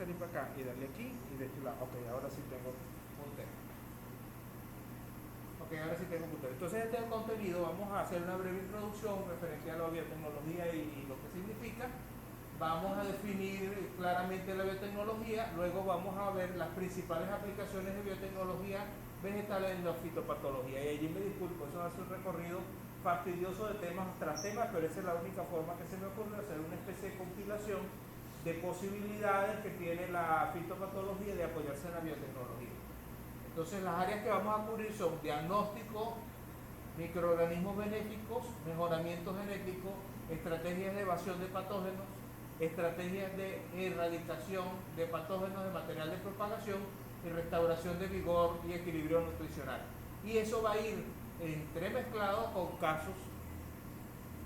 salir para acá y darle aquí y de este lado. Ok, ahora sí tengo puntero. Ok, ahora sí tengo puntero. Entonces este contenido vamos a hacer una breve introducción referente a la biotecnología y lo que significa. Vamos a definir claramente la biotecnología, luego vamos a ver las principales aplicaciones de biotecnología vegetal en la fitopatología. Y allí me disculpo, eso hace un recorrido fastidioso de temas tras temas, pero esa es la única forma que se me ocurre, hacer una especie de compilación de posibilidades que tiene la fitopatología de apoyarse en la biotecnología. Entonces las áreas que vamos a cubrir son diagnóstico, microorganismos benéficos, mejoramiento genético, estrategias de evasión de patógenos, estrategias de erradicación de patógenos de material de propagación y restauración de vigor y equilibrio nutricional. Y eso va a ir entremezclado con casos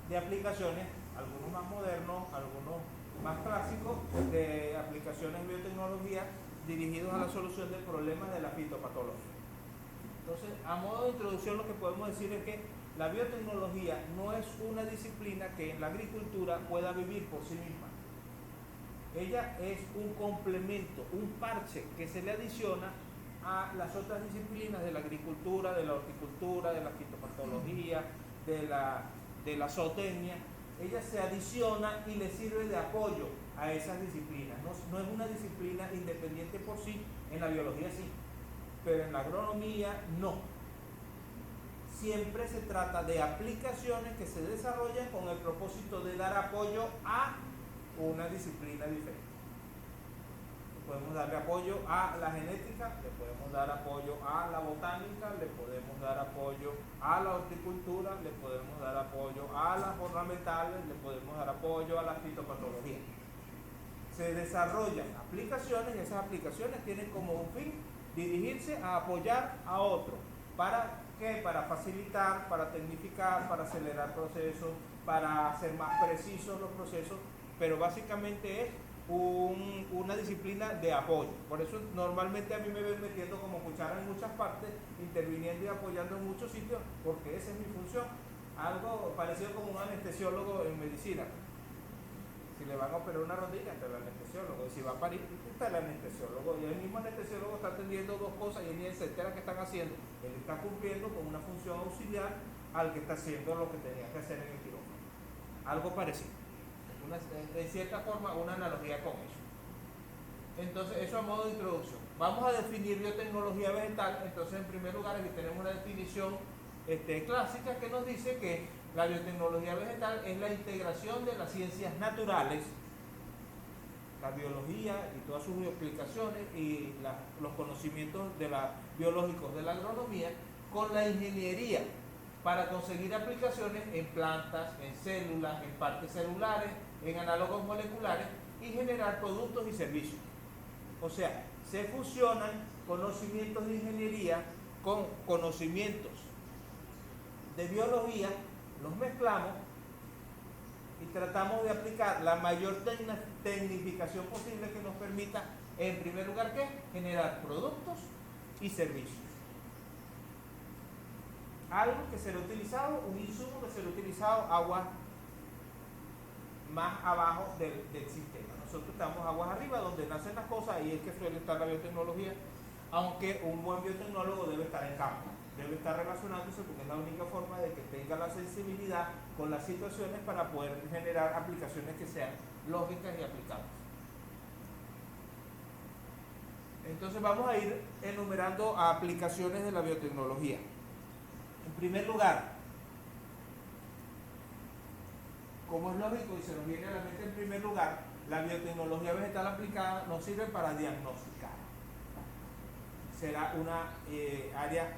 de aplicaciones, algunos más modernos, algunos más clásicos, de aplicaciones de biotecnología dirigidos a la solución de problemas de la fitopatología. Entonces, a modo de introducción, lo que podemos decir es que la biotecnología no es una disciplina que en la agricultura pueda vivir por sí misma. Ella es un complemento, un parche que se le adiciona a las otras disciplinas de la agricultura, de la horticultura, de la fitopatología, de la zootecnia. Ella se adiciona y le sirve de apoyo a esas disciplinas. No es una disciplina independiente por sí, en la biología sí, pero en la agronomía no. Siempre se trata de aplicaciones que se desarrollan con el propósito de dar apoyo a una disciplina diferente. Podemos darle apoyo a la genética, le podemos dar apoyo a la botánica, le podemos dar apoyo a la horticultura, le podemos dar apoyo a las ornamentales, le podemos dar apoyo a la fitopatología. Se desarrollan aplicaciones y esas aplicaciones tienen como un fin dirigirse a apoyar a otro. ¿Para qué? Para facilitar, para tecnificar, para acelerar procesos, para hacer más precisos los procesos, pero básicamente es una disciplina de apoyo. Por eso normalmente a mí me ven metiendo como cuchara en muchas partes, interviniendo y apoyando en muchos sitios, porque esa es mi función. Algo parecido como un anestesiólogo en medicina. Si le van a operar una rodilla, está el anestesiólogo. Y si va a parir, está el anestesiólogo. Y el mismo anestesiólogo está atendiendo dos cosas y él se entera que están haciendo. Él está cumpliendo con una función auxiliar al que está haciendo lo que tenía que hacer en el quirófano. Algo parecido. De cierta forma, una analogía con eso. Entonces, eso a modo de introducción. Vamos a definir biotecnología vegetal. Entonces, en primer lugar, aquí tenemos una definición clásica que nos dice que la biotecnología vegetal es la integración de las ciencias naturales, la biología y todas sus aplicaciones y los conocimientos biológicos de la agronomía con la ingeniería para conseguir aplicaciones en plantas, en células, en partes celulares, en análogos moleculares y generar productos y servicios. O sea, se fusionan conocimientos de ingeniería con conocimientos de biología, los mezclamos y tratamos de aplicar la mayor tecnificación posible que nos permita, en primer lugar, ¿qué? Generar productos y servicios. Algo que será utilizado, un insumo que será utilizado aguas más abajo del sistema. Nosotros estamos aguas arriba, donde nacen las cosas, y es que suele estar la biotecnología, aunque un buen biotecnólogo debe estar en campo, debe estar relacionándose, porque es la única forma de que tenga la sensibilidad con las situaciones para poder generar aplicaciones que sean lógicas y aplicables. Entonces vamos a ir enumerando aplicaciones de la biotecnología. En primer lugar, como es lógico y se nos viene a la mente en primer lugar, la biotecnología vegetal aplicada nos sirve para diagnosticar. Será una área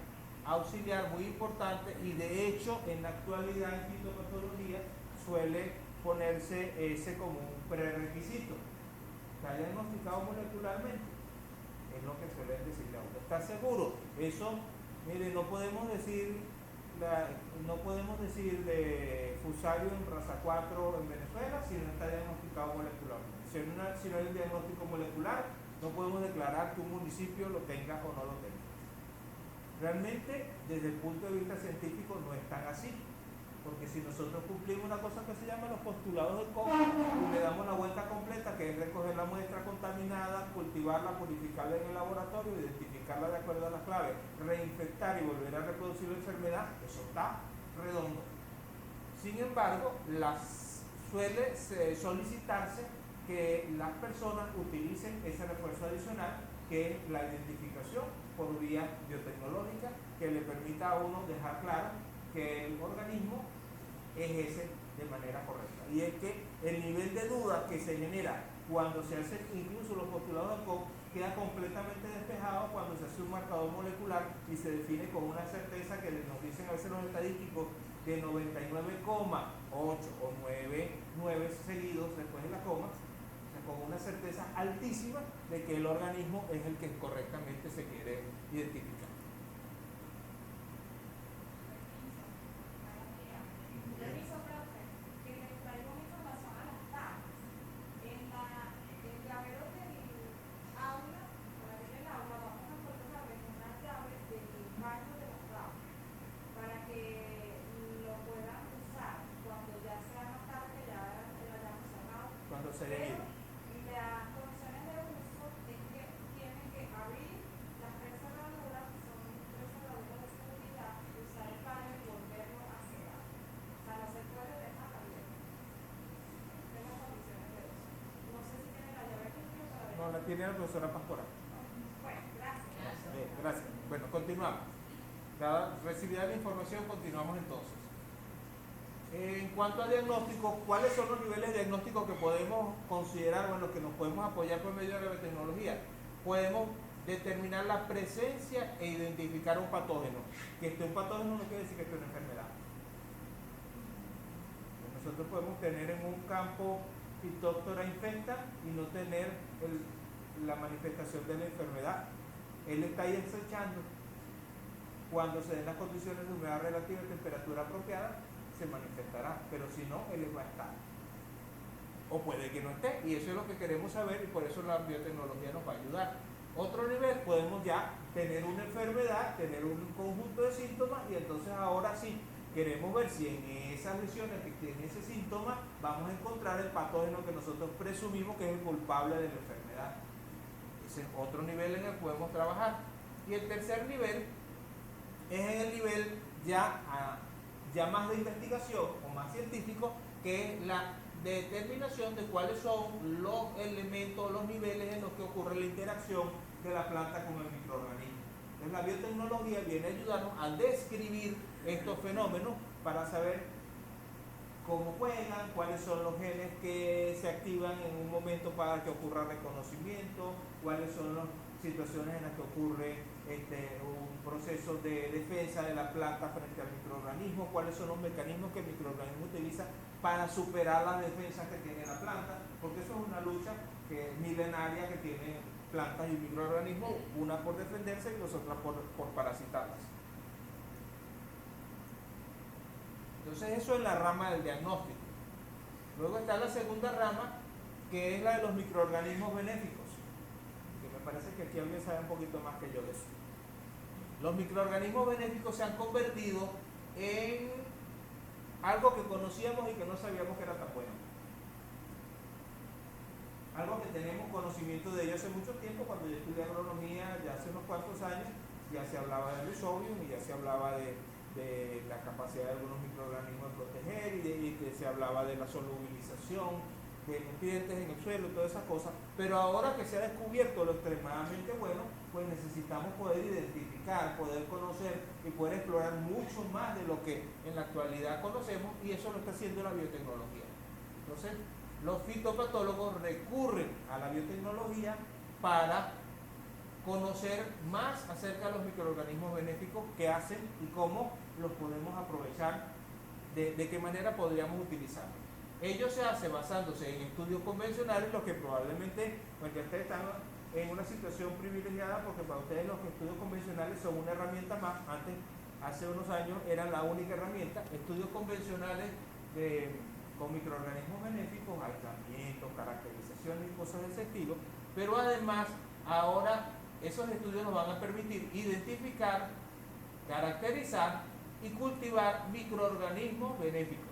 auxiliar muy importante y de hecho en la actualidad en fitopatología suele ponerse ese como un prerequisito, que haya diagnosticado molecularmente, es lo que suelen decirle a uno. ¿Está seguro? Eso, mire, no podemos decir de Fusarium raza 4 en Venezuela si no está diagnosticado molecularmente. Si no hay un diagnóstico molecular, no podemos declarar que un municipio lo tenga o no lo tenga. Realmente, desde el punto de vista científico, no es tan así. Porque si nosotros cumplimos una cosa que se llama los postulados del COP y le damos la vuelta completa, que es recoger la muestra contaminada, cultivarla, purificarla en el laboratorio, identificarla de acuerdo a las claves, reinfectar y volver a reproducir la enfermedad, eso está redondo. Sin embargo, suele solicitarse que las personas utilicen ese refuerzo adicional, que es la identificación por vía biotecnológica, que le permita a uno dejar claro que el organismo es ese de manera correcta. Y es que el nivel de duda que se genera cuando se hace incluso los postulados de COP queda completamente despejado cuando se hace un marcador molecular y se define con una certeza que nos dicen a veces los estadísticos de 99,8 o 9 seguidos después de la coma, o sea, con una certeza altísima de que el organismo es el que correctamente se quiere identificar. La tiene la profesora Pascual. Bueno, gracias. Bien, gracias. Bueno, continuamos. Recibida la información, continuamos entonces. En cuanto a diagnóstico, ¿cuáles son los niveles de diagnóstico que podemos considerar o en los que nos podemos apoyar por medio de la biotecnología? Podemos determinar la presencia e identificar un patógeno. Que esté un patógeno no quiere decir que esté una enfermedad. Nosotros podemos tener en un campo Phytophthora infecta y no tener la manifestación de la enfermedad. Él está ahí acechando. Cuando se den las condiciones de humedad relativa y temperatura apropiada, se manifestará, pero si no, él va a estar. O puede que no esté, y eso es lo que queremos saber, y por eso la biotecnología nos va a ayudar. Otro nivel, podemos ya tener una enfermedad, tener un conjunto de síntomas, y entonces ahora sí, queremos ver si en esas lesiones que tienen ese síntoma vamos a encontrar el patógeno que nosotros presumimos que es el culpable de la enfermedad. Ese es otro nivel en el que podemos trabajar. Y el tercer nivel es en el nivel ya más de investigación o más científico, que es la determinación de cuáles son los elementos, los niveles en los que ocurre la interacción de la planta con el microorganismo. Entonces la biotecnología viene a ayudarnos a describir estos fenómenos para saber cómo juegan, cuáles son los genes que se activan en un momento para que ocurra reconocimiento, cuáles son las situaciones en las que ocurre un proceso de defensa de la planta frente al microorganismo, cuáles son los mecanismos que el microorganismo utiliza para superar las defensas que tiene la planta, porque eso es una lucha milenaria que tiene plantas y microorganismos, una por defenderse y las otras por parasitarlas. Entonces eso es la rama del diagnóstico. Luego está la segunda rama, que es la de los microorganismos benéficos, que me parece que aquí alguien sabe un poquito más que yo de eso. Los microorganismos benéficos se han convertido en algo que conocíamos y que no sabíamos que era tan bueno. Algo que tenemos conocimiento de ello hace mucho tiempo. Cuando yo estudié agronomía, ya hace unos cuantos años, ya se hablaba del Rhizobium y ya se hablaba de la capacidad de algunos microorganismos de proteger y que se hablaba de la solubilización de nutrientes en el suelo y todas esas cosas, pero ahora que se ha descubierto lo extremadamente bueno, pues necesitamos poder identificar, poder conocer y poder explorar mucho más de lo que en la actualidad conocemos, y eso lo está haciendo la biotecnología. Entonces, los fitopatólogos recurren a la biotecnología para conocer más acerca de los microorganismos benéficos, qué hacen y cómo los podemos aprovechar, de qué manera podríamos utilizarlos. Ello se hace basándose en estudios convencionales, los que probablemente, pues ya ustedes están en una situación privilegiada, porque para ustedes los estudios convencionales son una herramienta más. Antes, hace unos años, eran la única herramienta. Estudios convencionales con microorganismos benéficos, aislamiento, caracterizaciones y cosas de ese estilo, pero además ahora esos estudios nos van a permitir identificar, caracterizar y cultivar microorganismos benéficos.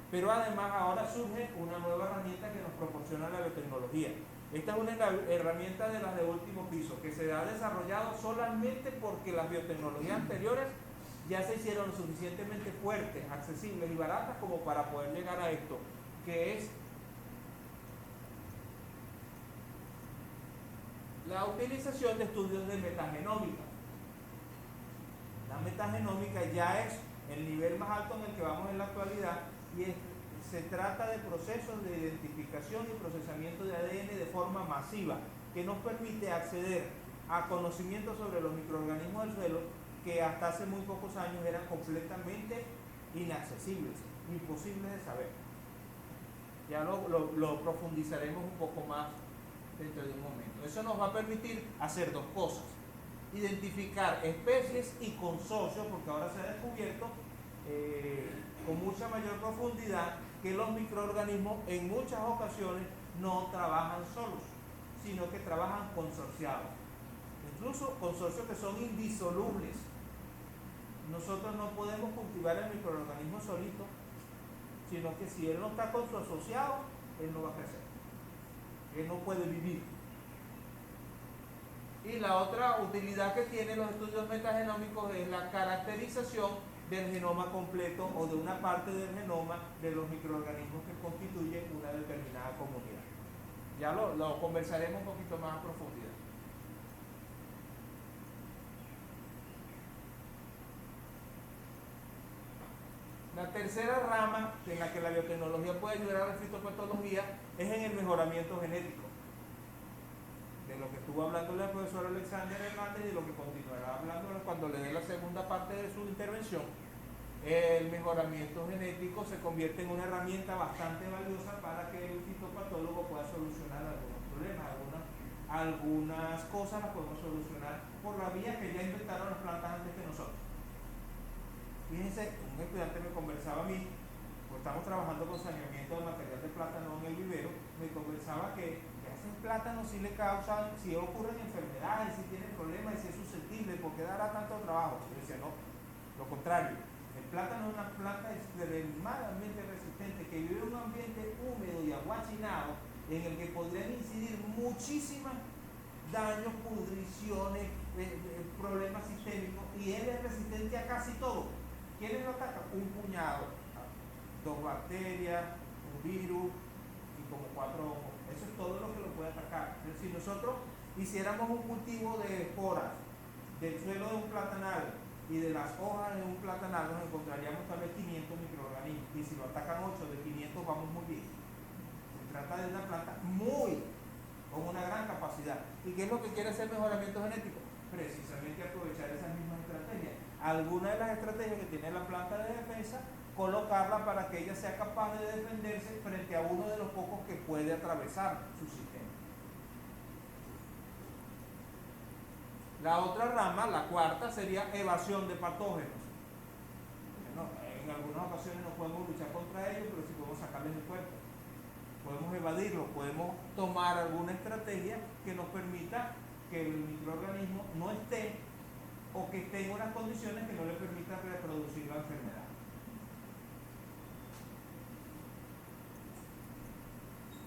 Pero además ahora surge una nueva herramienta que nos proporciona la biotecnología, Esta es una herramienta de las de último piso que se ha desarrollado solamente porque las biotecnologías anteriores ya se hicieron lo suficientemente fuertes, accesibles y baratas como para poder llegar a esto, que es la utilización de estudios de metagenómica. La metagenómica ya es el nivel más alto en el que vamos en la actualidad y se trata de procesos de identificación y procesamiento de ADN de forma masiva que nos permite acceder a conocimientos sobre los microorganismos del suelo que hasta hace muy pocos años eran completamente inaccesibles, imposibles de saber. Ya lo profundizaremos un poco más dentro de un momento. Eso nos va a permitir hacer dos cosas: identificar especies y consorcios, porque ahora se ha descubierto con mucha mayor profundidad que los microorganismos en muchas ocasiones no trabajan solos, sino que trabajan consorciados, incluso consorcios que son indisolubles. Nosotros no podemos cultivar el microorganismo solito, sino que si él no está con su asociado, él no va a crecer, él no puede vivir. Y la otra utilidad que tienen los estudios metagenómicos es la caracterización del genoma completo o de una parte del genoma de los microorganismos que constituyen una determinada comunidad. Ya lo conversaremos un poquito más a profundidad. La tercera rama en la que la biotecnología puede ayudar a la fitopatología es en el mejoramiento genético, de lo que estuvo hablando el profesor Alexander Hernández y de lo que continuará hablando cuando le dé la segunda parte de su intervención. El mejoramiento genético se convierte en una herramienta bastante valiosa para que el fitopatólogo pueda solucionar algunos problemas, algunas cosas las podemos solucionar por la vía que ya inventaron las plantas antes que nosotros. Fíjense, un estudiante me conversaba a mí, pues estamos trabajando con saneamiento de material de plátano en el vivero, me conversaba que a esos plátanos sí le causan, si ocurren enfermedades, si tienen problemas, si es susceptible, ¿por qué dará tanto trabajo? Yo decía, no, lo contrario, el plátano es una planta extremadamente resistente que vive en un ambiente húmedo y aguachinado en el que podrían incidir muchísimos daños, pudriciones, problemas sistémicos, y él es resistente a casi todo. ¿Quiénes lo atacan? Un puñado, 2 bacterias, un virus y como 4 hongos. Eso es todo lo que lo puede atacar. Entonces, si nosotros hiciéramos un cultivo de esporas del suelo de un platanal y de las hojas de un platanal, nos encontraríamos tal vez 500 microorganismos, y si lo atacan 8 de 500 vamos muy bien. Se trata de una planta con una gran capacidad. ¿Y qué es lo que quiere hacer mejoramiento genético? Precisamente aprovechar esas mismas estrategias. Algunas de las estrategias que tiene la planta de defensa, colocarla para que ella sea capaz de defenderse frente a uno de los pocos que puede atravesar su sistema. La otra rama, la cuarta, sería evasión de patógenos. Bueno, en algunas ocasiones no podemos luchar contra ellos, pero sí podemos sacarles el cuerpo. Podemos evadirlo, podemos tomar alguna estrategia que nos permita que el microorganismo no esté o que esté en unas condiciones que no le permitan reproducir la enfermedad.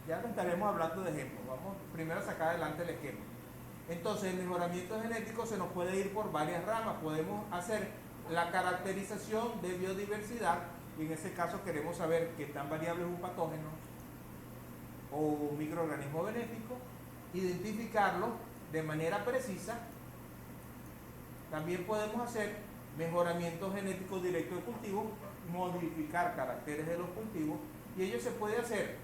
Ya no estaremos hablando de ejemplos, vamos primero a sacar adelante el esquema. Entonces, el mejoramiento genético se nos puede ir por varias ramas. Podemos hacer la caracterización de biodiversidad, y en ese caso queremos saber qué tan variable es un patógeno o un microorganismo benéfico, identificarlo de manera precisa. También podemos hacer mejoramiento genético directo de cultivos, modificar caracteres de los cultivos, y ello se puede hacer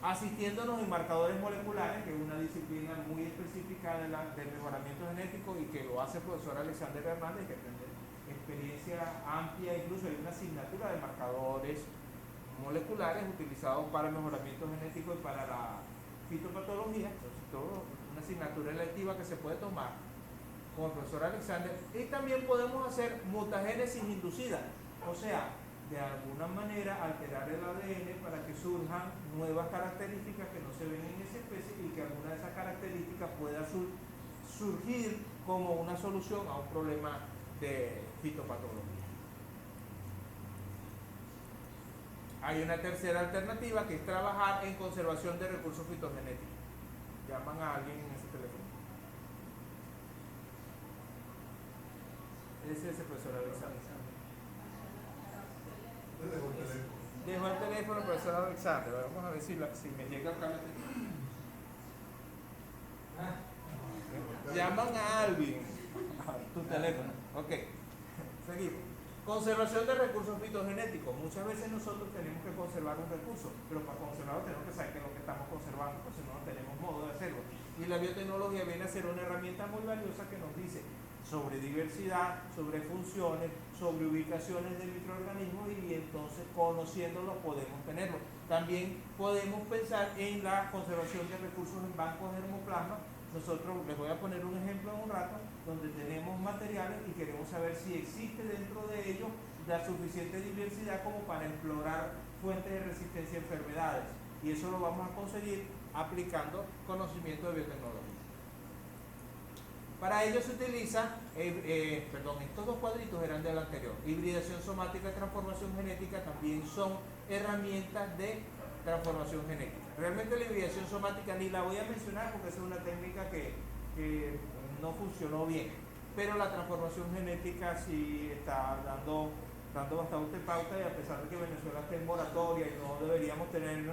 asistiéndonos en marcadores moleculares, que es una disciplina muy específica del mejoramiento genético y que lo hace el profesor Alexander Hernández, que tiene experiencia amplia, incluso hay una asignatura de marcadores moleculares utilizados para el mejoramiento genético y para la fitopatología. Entonces, una asignatura electiva que se puede tomar con el profesor Alexander. Y también podemos hacer mutagénesis inducida, o sea, de alguna manera alterar el ADN para que surjan nuevas características que no se ven en esa especie y que alguna de esas características pueda surgir como una solución a un problema de fitopatología. Hay una tercera alternativa, que es trabajar en conservación de recursos fitogenéticos. llaman a alguien en ese teléfono. Ese es el profesor Alexander. Dejo el teléfono, profesor Alexander. Vamos a ver si me llega acá. Llaman a Alvin. Tu teléfono. Ok. Seguimos. Conservación de recursos fitogenéticos. Muchas veces nosotros tenemos que conservar un recurso, pero para conservarlo tenemos que saber qué es lo que estamos conservando, porque si no, no tenemos modo de hacerlo. Y la biotecnología viene a ser una herramienta muy valiosa que nos dice sobre diversidad, sobre funciones, sobre ubicaciones de microorganismos, y entonces conociéndolo podemos tenerlo. También podemos pensar en la conservación de recursos en bancos de germoplasma. Nosotros les voy a poner un ejemplo en un rato donde tenemos materiales y queremos saber si existe dentro de ellos la suficiente diversidad como para explorar fuentes de resistencia a enfermedades, y eso lo vamos a conseguir aplicando conocimiento de biotecnología. Para ello se utiliza, estos dos cuadritos eran del anterior. Hibridación somática y transformación genética también son herramientas de transformación genética. Realmente la hibridación somática ni la voy a mencionar porque esa es una técnica que no funcionó bien, pero la transformación genética sí está dando bastante pauta, y a pesar de que Venezuela está en moratoria y no deberíamos tener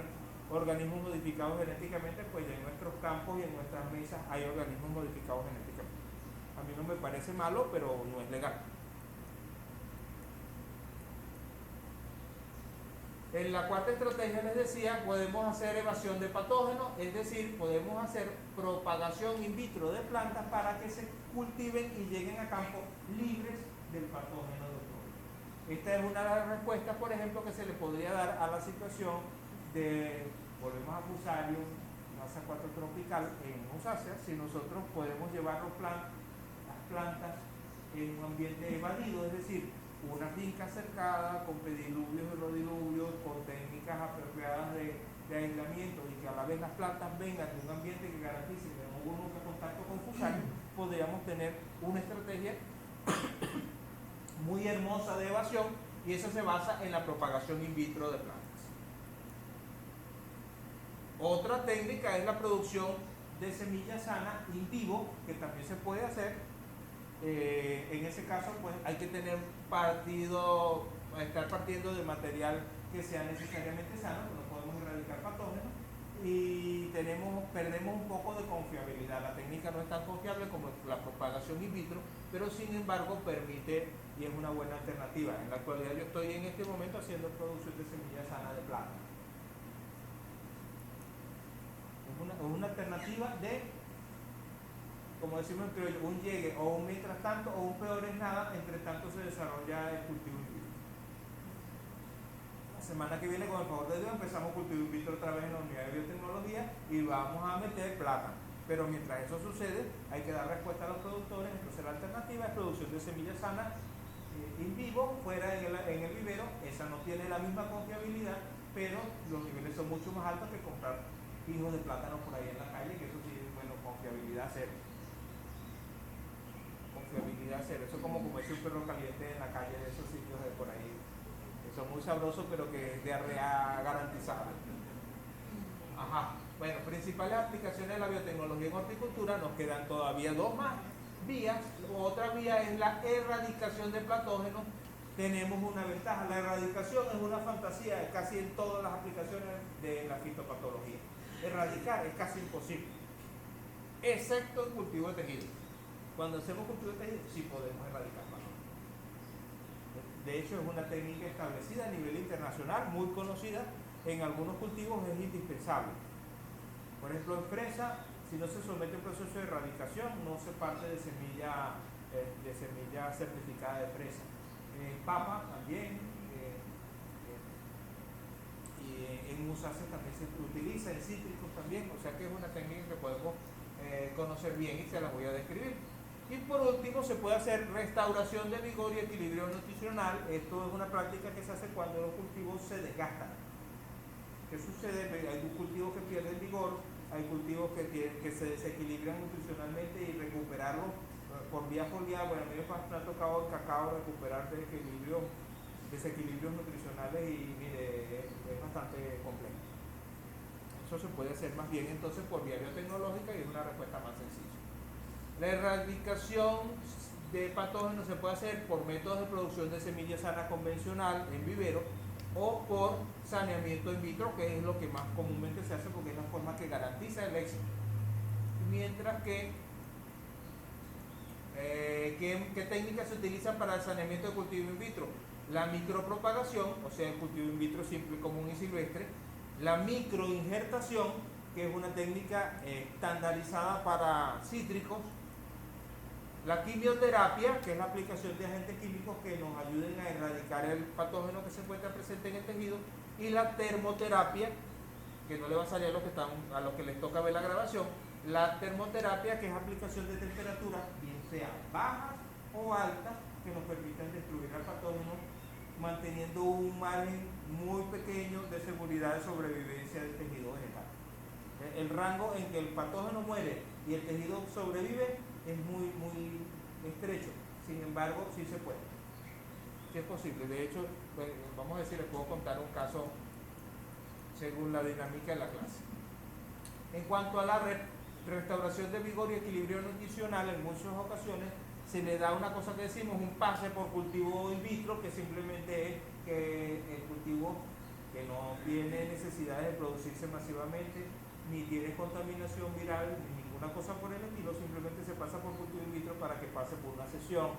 organismos modificados genéticamente, pues ya en nuestros campos y en nuestras mesas hay organismos modificados genéticamente. A mí no me parece malo, pero no es legal. En la cuarta estrategia les decía, podemos hacer evasión de patógenos, es decir, podemos hacer propagación in vitro de plantas para que se cultiven y lleguen a campos libres del patógeno de otro. Esta es una de las respuestas, por ejemplo, que se le podría dar a la situación de, volvemos a Fusarium, masa 4 tropical en musáceas. Si nosotros podemos llevar las plantas en un ambiente evadido, es decir, una finca cercada con pediluvios y rodiluvios, con técnicas apropiadas de aislamiento, y que a la vez las plantas vengan de un ambiente que garantice que no hubo nunca contacto con Fusarium, podríamos tener una estrategia muy hermosa de evasión, y eso se basa en la propagación in vitro de plantas. Otra técnica es la producción de semilla sana in vivo, que también se puede hacer. En ese caso, pues hay que estar partiendo de material que sea necesariamente sano, no podemos erradicar patógenos, y perdemos un poco de confiabilidad. La técnica no es tan confiable como la propagación in vitro, pero sin embargo permite y es una buena alternativa. En la actualidad yo estoy en este momento haciendo producción de semillas sanas de plátano. Es una alternativa de, como decimos en criollo, un llegue o un mientras tanto o un peor es nada, entre tanto se desarrolla el cultivo in vitro. La semana que viene, con el favor de Dios, empezamos cultivo in vitro otra vez en la unidad de biotecnología y vamos a meter plátano. Pero mientras eso sucede, hay que dar respuesta a los productores. Entonces la alternativa es producción de semillas sanas in vivo, fuera en el vivero. Esa no tiene la misma confiabilidad, pero los niveles son mucho más altos que comprar hijos de plátano por ahí en la calle, que eso sí, bueno, confiabilidad cero. Confiabilidad cero. Eso es como comerse un perro caliente en la calle de esos sitios de por ahí, que son muy sabrosos, pero que es diarrea garantizada. Ajá. Bueno, principales aplicaciones de la biotecnología en horticultura, nos quedan todavía dos más vías. Otra vía es la erradicación de patógenos. Tenemos una ventaja: la erradicación es una fantasía casi en todas las aplicaciones de la fitopatología. Erradicar es casi imposible, excepto el cultivo de tejido. Cuando hacemos cultivo de tejido sí podemos erradicar patógenos. De hecho, es una técnica establecida a nivel internacional, muy conocida. En algunos cultivos es indispensable. Por ejemplo, en fresa, si no se somete a un proceso de erradicación, no se parte de semilla certificada de fresa. Papa también, y en musáceas también se utiliza, en cítricos también, o sea que es una técnica que podemos conocer bien y se las voy a describir. Y por último, se puede hacer restauración de vigor y equilibrio nutricional. Esto es una práctica que se hace cuando los cultivos se desgastan. ¿Qué sucede? Hay cultivos que pierden vigor, hay cultivos que se desequilibran nutricionalmente, y recuperarlos por vía foliar. Bueno, a mí me ha tocado el cacao recuperar desequilibrios nutricionales, y mire, es bastante complejo. Eso se puede hacer más bien entonces por vía biotecnológica y es una respuesta más sencilla. La erradicación de patógenos se puede hacer por métodos de producción de semilla sana convencional en vivero o por saneamiento in vitro, que es lo que más comúnmente se hace porque es la forma que garantiza el éxito. Mientras que, ¿qué técnicas se utilizan para el saneamiento de cultivo in vitro? La micropropagación, o sea, el cultivo in vitro simple, común y silvestre. La microinjertación, que es una técnica estandarizada para cítricos. La quimioterapia, que es la aplicación de agentes químicos que nos ayuden a erradicar el patógeno que se encuentra presente en el tejido. Y la termoterapia, que no le va a salir a los que les toca ver la grabación. La termoterapia, que es aplicación de temperaturas, bien sea bajas o altas, que nos permitan destruir al patógeno, manteniendo un margen muy pequeño de seguridad de sobrevivencia del tejido vegetal. El rango en que el patógeno muere y el tejido sobrevive es muy estrecho. Sin embargo, sí se puede. Sí es posible. De hecho, vamos a decir, les puedo contar un caso según la dinámica de la clase. En cuanto a la restauración de vigor y equilibrio nutricional, en muchas ocasiones se le da una cosa que decimos un pase por cultivo in vitro, que simplemente es que el cultivo que no tiene necesidades de producirse masivamente, ni tiene contaminación viral, ni ninguna cosa por el estilo, simplemente se pasa por cultivo in vitro para que pase por una sesión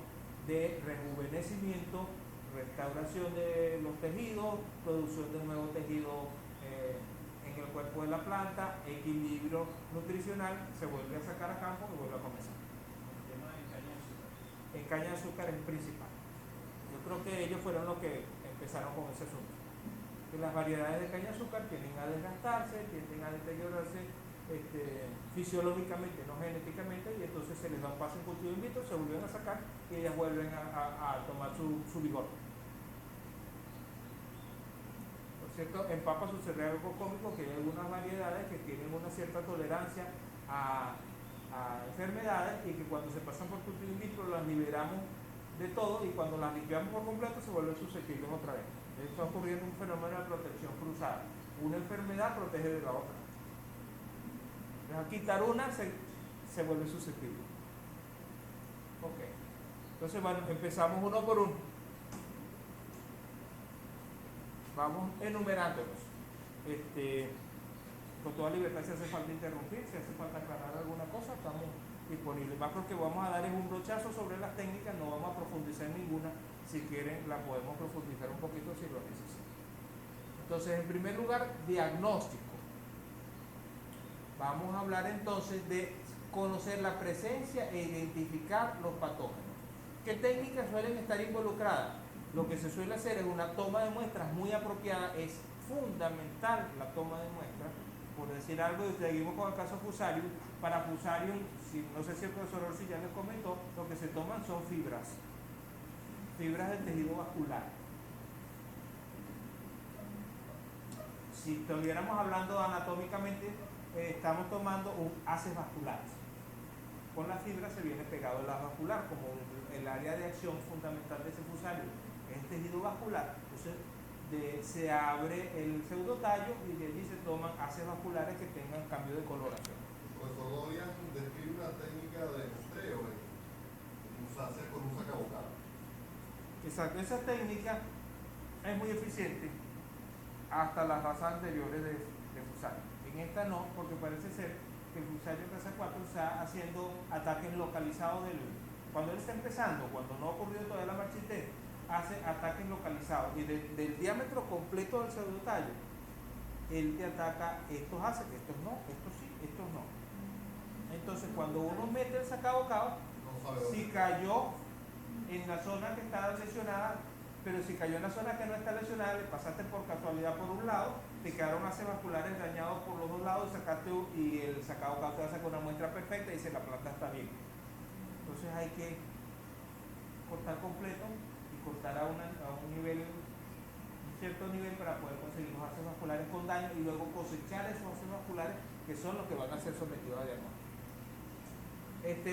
de rejuvenecimiento, restauración de los tejidos, producción de nuevo tejido en el cuerpo de la planta, equilibrio nutricional, se vuelve a sacar a campo y vuelve a comenzar. En caña de azúcar es principal. Yo creo que ellos fueron los que empezaron con ese asunto. Que las variedades de caña de azúcar tienden a desgastarse, tienden a deteriorarse fisiológicamente, no genéticamente, y entonces se les da un paso en cultivo in vitro, se vuelven a sacar y ellas vuelven a tomar su vigor. Por cierto, en papa sucede algo cómico, que hay algunas variedades que tienen una cierta tolerancia a enfermedades y que cuando se pasan por cultivo in vitro las liberamos de todo y cuando las limpiamos por completo se vuelven susceptibles otra vez. Está ocurriendo un fenómeno de protección cruzada. Una enfermedad protege de la otra. Al quitar una se vuelve susceptible. Ok. Entonces, bueno, empezamos uno por uno. Vamos enumerándolos. Con toda libertad, si hace falta interrumpir, si hace falta aclarar alguna cosa, estamos disponibles. Más porque vamos a dar un brochazo sobre las técnicas, no vamos a profundizar en ninguna. Si quieren, la podemos profundizar un poquito si lo necesitan. Entonces, en primer lugar, diagnóstico. Vamos a hablar entonces de conocer la presencia e identificar los patógenos. ¿Qué técnicas suelen estar involucradas? Lo que se suele hacer es una toma de muestras muy apropiada, es fundamental la toma de muestras. Por decir algo, y seguimos con el caso Fusarium. Para Fusarium, no sé si el profesor Orsi ya les comentó, lo que se toman son fibras del tejido vascular. Si estuviéramos hablando anatómicamente, estamos tomando haces vasculares. Con la fibra se viene pegado el haz vascular, como el área de acción fundamental de ese Fusarium es el tejido vascular. Entonces, se abre el pseudotallo y de allí se toman haces vasculares que tengan cambio de coloración. Profesor Dorian describe una técnica de muestreo usarse con un sacabocado. Exacto, esa técnica es muy eficiente hasta las razas anteriores de Fusarium. En esta no, porque parece ser que el Fusarium raza 4 está haciendo ataques localizados cuando él está empezando, cuando no ha ocurrido todavía la marchitez, hace ataques localizados y del diámetro completo del pseudotallo él te ataca estos haces, estos no, estos sí, estos no. Entonces cuando uno mete el sacabocado, si cayó en la zona que está lesionada, pero si cayó en la zona que no está lesionada, le pasaste por casualidad por un lado, te quedaron haces vasculares dañados por los dos lados, y el sacabocado te va a sacar una muestra perfecta y dice la planta está bien. Entonces hay que cortar completo y cortar a un cierto nivel para poder conseguir los haces vasculares con daño y luego cosechar esos haces vasculares que son los que van a ser sometidos a diagnóstico.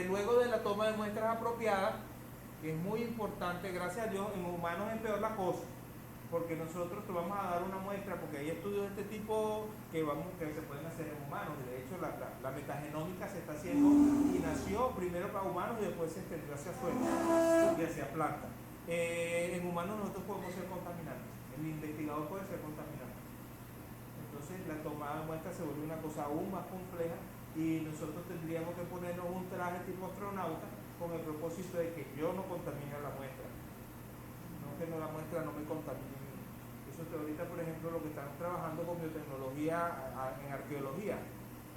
Luego de la toma de muestras apropiadas, que es muy importante, gracias a Dios, en humanos es peor la cosa, porque nosotros te vamos a dar una muestra, porque hay estudios de este tipo que se pueden hacer en humanos, y de hecho la metagenómica se está haciendo y nació primero para humanos y después se extendió hacia suelo y hacia plantas. En humanos nosotros podemos ser contaminantes, el investigador puede ser contaminante. Entonces la tomada de muestra se vuelve una cosa aún más compleja y nosotros tendríamos que ponernos un traje tipo astronauta con el propósito de que yo no contamine la muestra, no que la muestra no me contamine. Eso que ahorita, por ejemplo, lo que estamos trabajando con biotecnología en arqueología,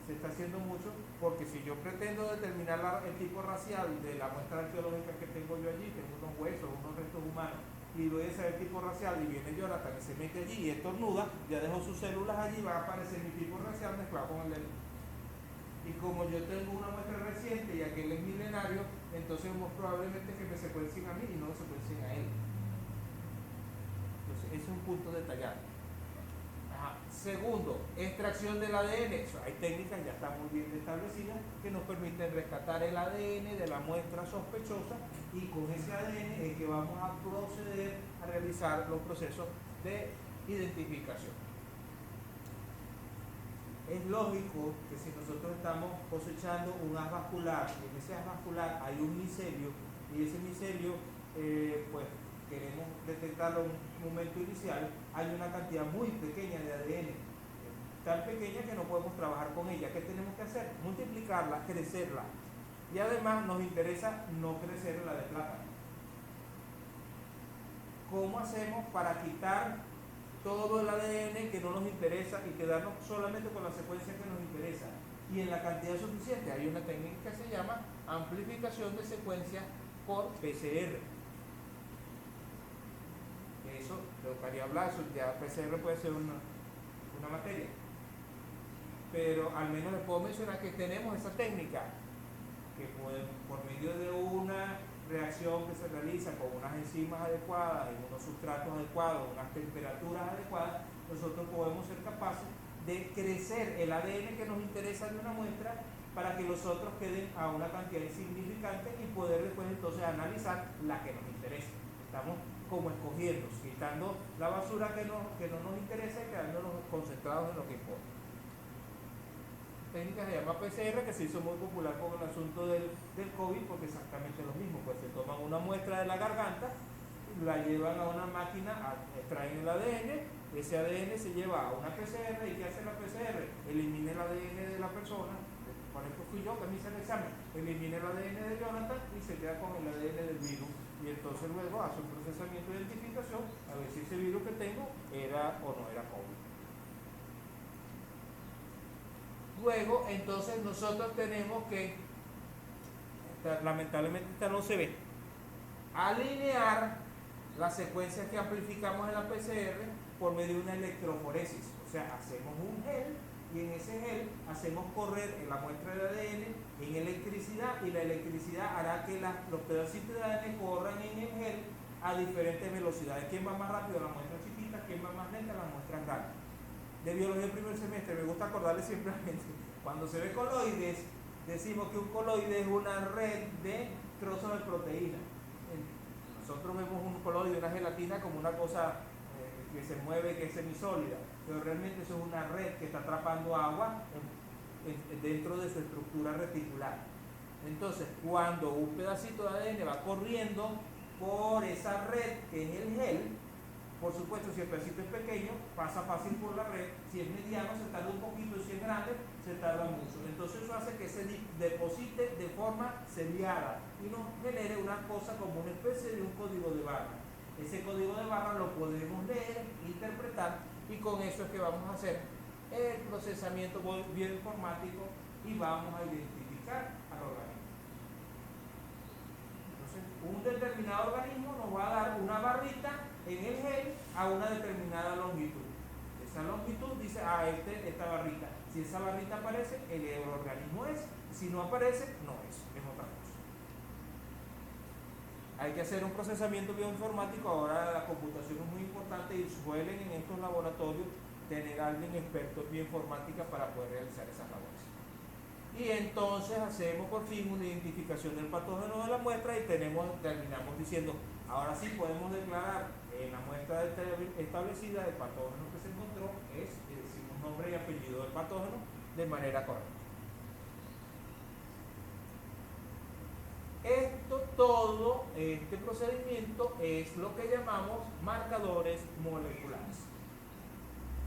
se está haciendo mucho, porque si yo pretendo determinar el tipo racial de la muestra arqueológica que tengo yo allí, tengo unos huesos, unos restos humanos, y voy a saber el tipo racial, y viene Jonathan y se mete allí y estornuda, ya dejó sus células allí, va a aparecer mi tipo racial mezclado con el de él. Y como yo tengo una muestra reciente y aquel es milenario, entonces muy probablemente que me secuencien a mí y no me secuencien a él. Entonces, ese es un punto detallado. Segundo, extracción del ADN. Hay técnicas ya están muy bien establecidas que nos permiten rescatar el ADN de la muestra sospechosa y con ese ADN es que vamos a proceder a realizar los procesos de identificación. Es lógico que si nosotros estamos cosechando un haz vascular y en ese haz vascular hay un micelio y ese micelio pues queremos detectarlo en un momento inicial, hay una cantidad muy pequeña de ADN, tan pequeña que no podemos trabajar con ella. ¿Qué tenemos que hacer? Multiplicarla, crecerla. Y además nos interesa no crecer la de plátano. ¿Cómo hacemos para quitar todo el ADN que no nos interesa y quedarnos solamente con la secuencia que nos interesa? Y en la cantidad suficiente. Hay una técnica que se llama amplificación de secuencia por PCR. Eso te tocaría hablar, ya PCR puede ser una materia, pero al menos les puedo mencionar que tenemos esa técnica que por medio de una reacción que se realiza con unas enzimas adecuadas, en unos sustratos adecuados, unas temperaturas adecuadas, nosotros podemos ser capaces de crecer el ADN que nos interesa de una muestra para que los otros queden a una cantidad insignificante y poder después entonces analizar la que nos interesa. Estamos como escogiendo, quitando la basura que no nos interesa y quedándonos concentrados en lo que importa. Técnica se llama PCR, que se hizo muy popular con el asunto del COVID, porque exactamente lo mismo, pues se toman una muestra de la garganta, la llevan a una máquina, extraen el ADN, ese ADN se lleva a una PCR, ¿y qué hace la PCR? Elimina el ADN de la persona, por ejemplo fui yo que me hice el examen, elimina el ADN de Jonathan y se queda con el ADN del virus. Y entonces luego hace un procesamiento de identificación a ver si ese virus que tengo era o no era COVID. Luego, entonces nosotros tenemos que, lamentablemente esta no se ve, alinear las secuencias que amplificamos en la PCR por medio de una electroforesis. O sea, hacemos un gel y en ese gel hacemos correr en la muestra de ADN en electricidad y la electricidad hará que los pedacitos de ADN corran en el gel a diferentes velocidades. ¿Quién va más rápido? La muestra chiquita. ¿Quién va más lenta? La muestra grande. De biología del primer semestre me gusta acordarle siempre a la gente, cuando se ve coloides, decimos que un coloide es una red de trozos de proteína. Nosotros vemos un coloide, una gelatina, como una cosa que se mueve, que es semisólida, pero realmente eso es una red que está atrapando agua dentro de su estructura reticular. Entonces, cuando un pedacito de ADN va corriendo por esa red que es el gel, por supuesto, si el pedacito es pequeño, pasa fácil por la red. Si es mediano, se tarda un poquito. Si es grande, se tarda mucho. Entonces eso hace que se deposite de forma seriada y nos genere una cosa como una especie de un código de barra. Ese código de barra lo podemos leer, interpretar, y con eso es que vamos a hacer el procesamiento bioinformático y vamos a identificar al organismo. Entonces, un determinado organismo nos va a dar una barrita en el gel a una determinada longitud. Esa longitud dice, esta barrita. Si esa barrita aparece, el organismo es. Si no aparece, no es otra cosa. Hay que hacer un procesamiento bioinformático. Ahora la computación es muy importante y suelen en estos laboratorios tener a alguien experto en bioinformática para poder realizar esas labores. Y entonces hacemos por fin una identificación del patógeno de la muestra y terminamos diciendo Ahora sí podemos declarar en la muestra establecida el patógeno que se encontró, decimos nombre y apellido del patógeno de manera correcta. Todo este procedimiento es lo que llamamos marcadores moleculares.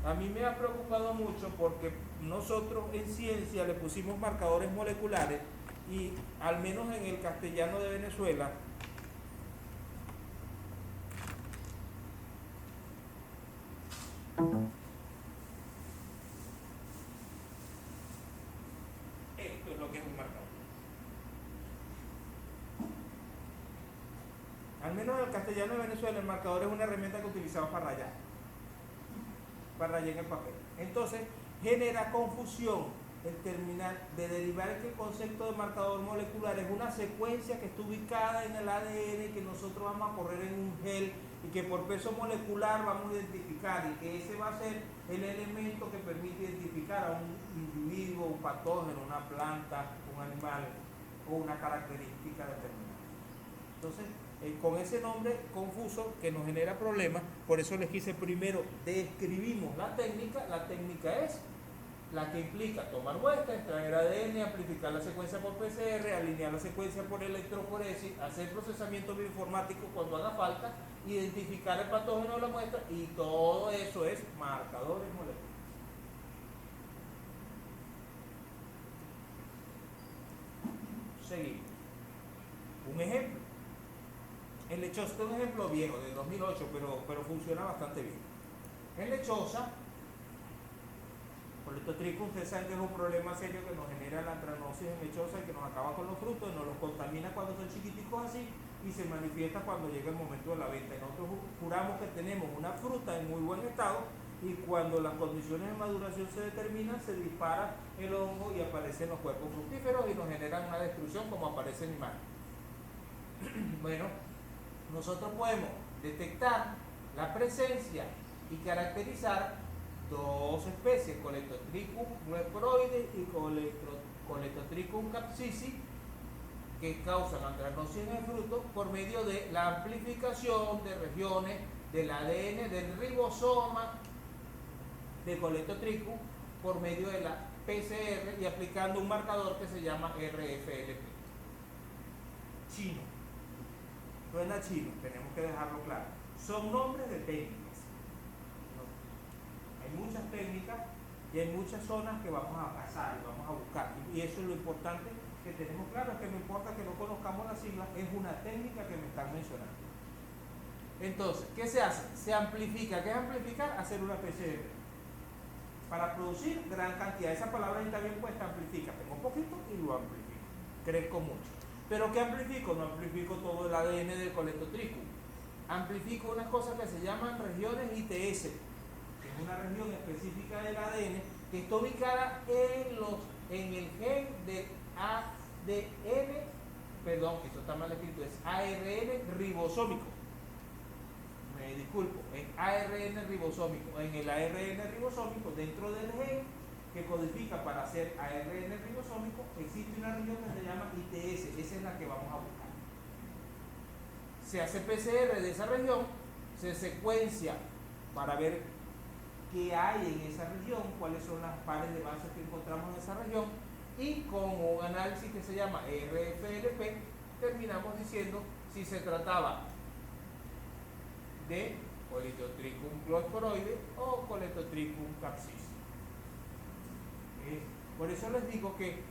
A mí me ha preocupado mucho porque nosotros en ciencia le pusimos marcadores moleculares y al menos en el castellano de Venezuela esto es lo que es un marcador. Al menos en el castellano de Venezuela el marcador es una herramienta que utilizamos para rayar en el papel. Entonces genera confusión el terminar de derivar que el concepto de marcador molecular es una secuencia que está ubicada en el ADN que nosotros vamos a correr en un gel y que por peso molecular vamos a identificar y que ese va a ser el elemento que permite identificar a un individuo, un patógeno, una planta, un animal o una característica determinada. Entonces, con ese nombre confuso que nos genera problemas, por eso les quise primero describimos la técnica es la que implica tomar muestras, extraer ADN, amplificar la secuencia por PCR, alinear la secuencia por electroforesis, hacer procesamiento bioinformático cuando haga falta, identificar el patógeno de la muestra y todo eso es marcadores moleculares. Seguimos. Un ejemplo. En lechosa, este es un ejemplo viejo, del 2008, pero funciona bastante bien. En lechosa, Colestotricum, ustedes saben que es un problema serio que nos genera la antranosis en lechosa y que nos acaba con los frutos, nos los contamina cuando son chiquiticos así y se manifiesta cuando llega el momento de la venta. Y nosotros juramos que tenemos una fruta en muy buen estado y cuando las condiciones de maduración se determinan, se dispara el hongo y aparecen los cuerpos fructíferos y nos generan una destrucción como aparece en imagen. Bueno, nosotros podemos detectar la presencia y caracterizar dos especies, Colestotricum leproide y Colestotricum capsicum, que causan antranosis en el fruto por medio de la amplificación de regiones del ADN del ribosoma de Colestotricum por medio de la PCR y aplicando un marcador que se llama RFLP. Chino. Suena chino, tenemos que dejarlo claro. Son nombres de técnicas. Hay muchas técnicas y hay muchas zonas que vamos a pasar y vamos a buscar. Y eso es lo importante que tenemos claro, es que no importa que no conozcamos las siglas, es una técnica que me están mencionando. Entonces, ¿qué se hace? Se amplifica. ¿Qué es amplificar? Hacer una PCR. Para producir gran cantidad. Esa palabra está bien puesta, amplifica. Tengo poquito y lo amplifico. Crezco mucho. ¿Pero qué amplifico? No amplifico todo el ADN del Colestotricum. Amplifico unas cosas que se llaman regiones ITS, que es una región específica del ADN que está ubicada en el gen de ADN, perdón, esto está mal escrito, es ARN ribosómico. Me disculpo, es ARN ribosómico. En el ARN ribosómico, dentro del gen que codifica para hacer ARN ribosómico, existe una región que se llama ITS, esa es la que vamos a buscar. Se hace PCR de esa región, se secuencia para ver qué hay en esa región, cuáles son las pares de bases que encontramos en esa región, y con un análisis que se llama RFLP, terminamos diciendo si se trataba de Colestotricum leproide o Colestotricum capsicum. Por eso les digo que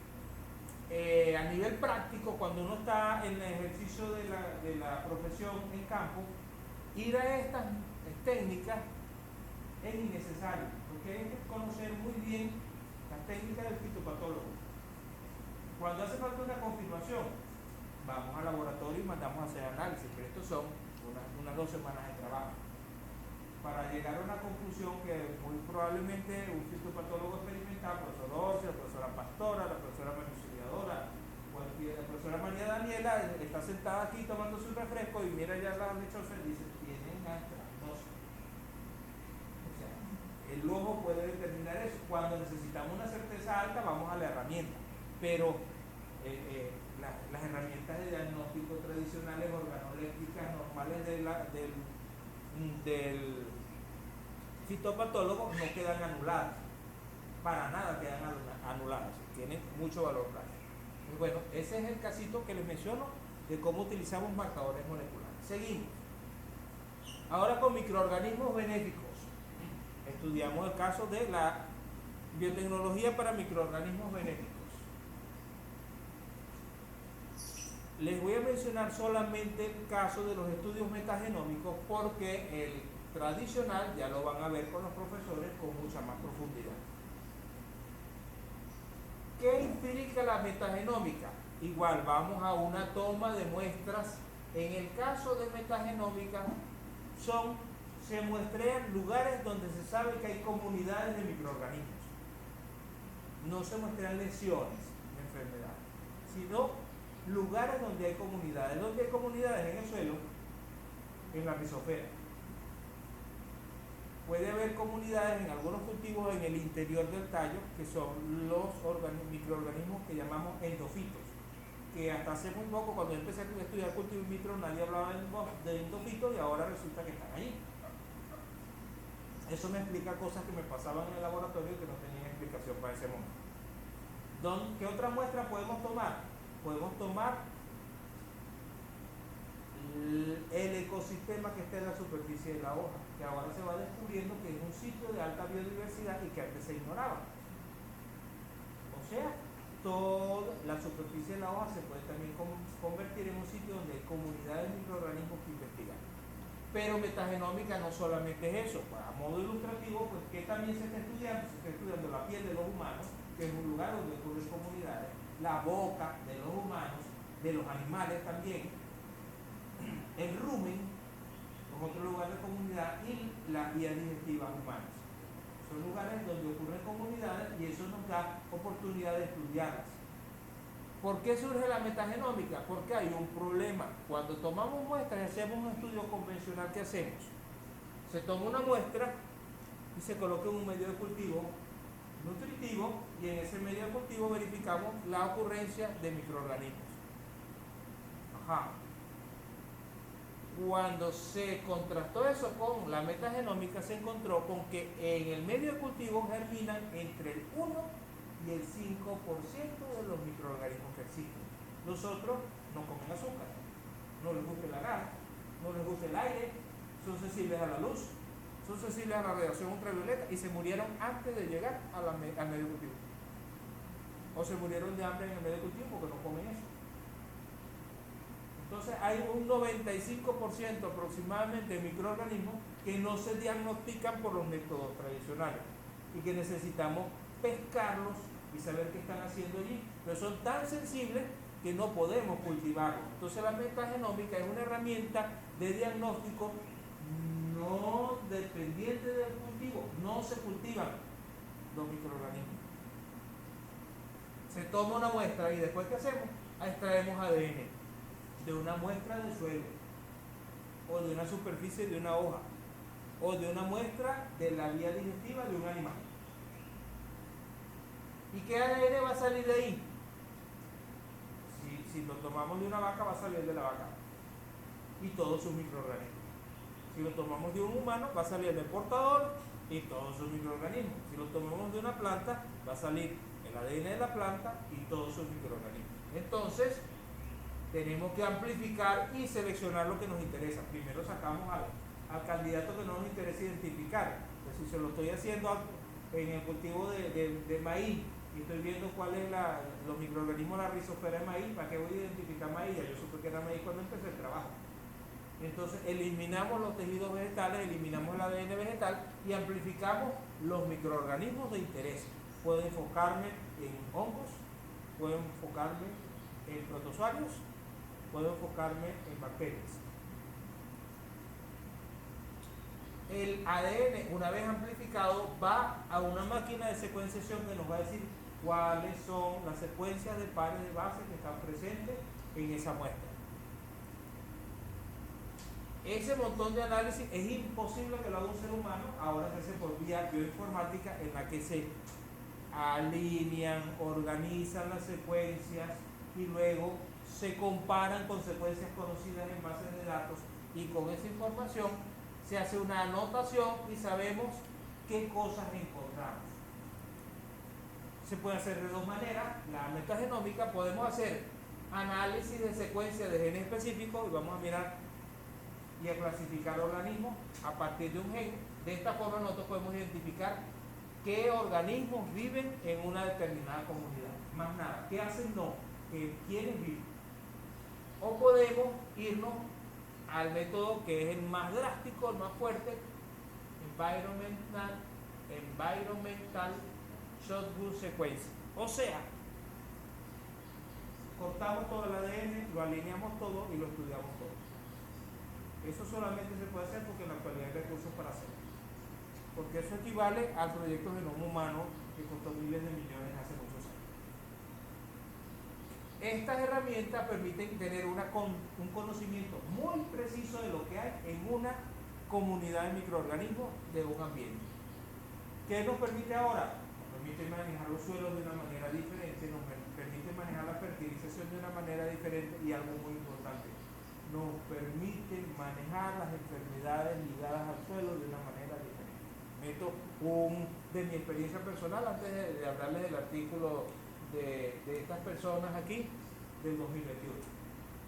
a nivel práctico, cuando uno está en el ejercicio de la profesión en campo, ir a estas técnicas es innecesario, porque hay que conocer muy bien las técnicas del fitopatólogo. Cuando hace falta una confirmación, vamos al laboratorio y mandamos a hacer análisis, pero estos son unas 2 semanas de trabajo para llegar a una conclusión que muy probablemente un fitopatólogo experimental, el profesor Orsi, la profesora Pastora, la profesora Manuciliadora, la profesora María Daniela está sentada aquí tomando su refresco y mira ya la lechosa y dice, tienen antranosis. O sea, el ojo puede determinar eso. Cuando necesitamos una certeza alta, vamos a la herramienta, pero las herramientas de diagnóstico tradicionales organolépticas normales del fitopatólogo no quedan anuladas, para nada quedan anuladas, tienen mucho valor práctico. Y bueno, ese es el casito que les menciono de cómo utilizamos marcadores moleculares. Seguimos. Ahora con microorganismos benéficos. Estudiamos el caso de la biotecnología para microorganismos benéficos. Les voy a mencionar solamente el caso de los estudios metagenómicos porque el tradicional ya lo van a ver con los profesores con mucha más profundidad. ¿Qué implica la metagenómica? Igual vamos a una toma de muestras. En el caso de metagenómica se muestrean lugares donde se sabe que hay comunidades de microorganismos. No se muestrean lesiones de enfermedades, sino lugares donde hay comunidades. ¿Dónde hay comunidades? En el suelo, en la rizosfera. Puede haber comunidades en algunos cultivos en el interior del tallo, que son los microorganismos que llamamos endofitos, que hasta hace muy poco, cuando yo empecé a estudiar cultivo in vitro, nadie hablaba de endofitos y ahora resulta que están allí. Eso me explica cosas que me pasaban en el laboratorio y que no tenían explicación para ese momento. ¿Qué otra muestra podemos tomar? Podemos tomar el ecosistema que está en la superficie de la hoja, que ahora se va descubriendo que es un sitio de alta biodiversidad y que antes se ignoraba. O sea, toda la superficie de la hoja se puede también convertir en un sitio donde hay comunidades de microorganismos que investigar. Pero metagenómica no solamente es eso. A modo ilustrativo, pues que también se está estudiando la piel de los humanos, que es un lugar donde ocurren comunidades, la boca de los humanos, de los animales también, el rumen, como otro lugar de comunidad, y las vías digestivas humanas. Son lugares donde ocurren comunidades y eso nos da oportunidad de estudiarlas. ¿Por qué surge la metagenómica? Porque hay un problema. Cuando tomamos muestras y hacemos un estudio convencional, ¿qué hacemos? Se toma una muestra y se coloca en un medio de cultivo nutritivo y en ese medio de cultivo verificamos la ocurrencia de microorganismos. Ajá. Cuando se contrastó eso con la metagenómica, se encontró con que en el medio de cultivo germinan entre el 1 y el 5% de los microorganismos que existen. Los otros no comen azúcar, no les gusta el agar, no les gusta el aire, son sensibles a la luz, son sensibles a la radiación ultravioleta y se murieron antes de llegar al medio de cultivo. O se murieron de hambre en el medio de cultivo porque no comen eso. Entonces hay un 95% aproximadamente de microorganismos que no se diagnostican por los métodos tradicionales y que necesitamos pescarlos y saber qué están haciendo allí, pero son tan sensibles que no podemos cultivarlos. Entonces la metagenómica es una herramienta de diagnóstico no dependiente del cultivo, no se cultivan los microorganismos. Se toma una muestra y después ¿qué hacemos? Extraemos ADN de una muestra del suelo, o de una superficie de una hoja, o de una muestra de la vía digestiva de un animal. ¿Y qué ADN va a salir de ahí? Si lo tomamos de una vaca, va a salir de la vaca y todos sus microorganismos. Si lo tomamos de un humano, va a salir del portador y todos sus microorganismos. Si lo tomamos de una planta, va a salir el ADN de la planta y todos sus microorganismos. Entonces, tenemos que amplificar y seleccionar lo que nos interesa. Primero sacamos al candidato que no nos interesa identificar. Entonces, si se lo estoy haciendo en el cultivo de maíz y estoy viendo cuáles los microorganismos de la rizosfera de maíz, ¿para qué voy a identificar maíz? Ya yo supe que era maíz cuando empecé el trabajo. Entonces eliminamos los tejidos vegetales, eliminamos el ADN vegetal y amplificamos los microorganismos de interés. Puedo enfocarme en hongos, puedo enfocarme en protozoarios, puedo enfocarme en bacterias. El ADN, una vez amplificado, va a una máquina de secuenciación que nos va a decir cuáles son las secuencias de pares de base que están presentes en esa muestra. Ese montón de análisis es imposible que lo haga un ser humano, ahora se hace por vía bioinformática en la que se alinean, organizan las secuencias y luego se comparan con secuencias conocidas en bases de datos y con esa información se hace una anotación y sabemos qué cosas encontramos. Se puede hacer de dos maneras. La metagenómica, podemos hacer análisis de secuencia de genes específicos y vamos a mirar y a clasificar organismos a partir de un gen. De esta forma nosotros podemos identificar qué organismos viven en una determinada comunidad. Más nada, qué hacen no, quiénes viven. O podemos irnos al método que es el más drástico, el más fuerte, environmental shotgun sequence. O sea, cortamos todo el ADN, lo alineamos todo y lo estudiamos todo. Eso solamente se puede hacer porque en la actualidad hay recursos para hacerlo. Porque eso equivale al proyecto Genoma Humano que costó miles de millones hace muchos años. Estas herramientas permiten tener un conocimiento muy preciso de lo que hay en una comunidad de microorganismos de un ambiente. ¿Qué nos permite ahora? Nos permite manejar los suelos de una manera diferente, nos permite manejar la fertilización de una manera diferente y algo muy importante, nos permite manejar las enfermedades ligadas al suelo de una manera diferente. Meto de mi experiencia personal, antes de hablarles del artículo de estas personas aquí, del 2021.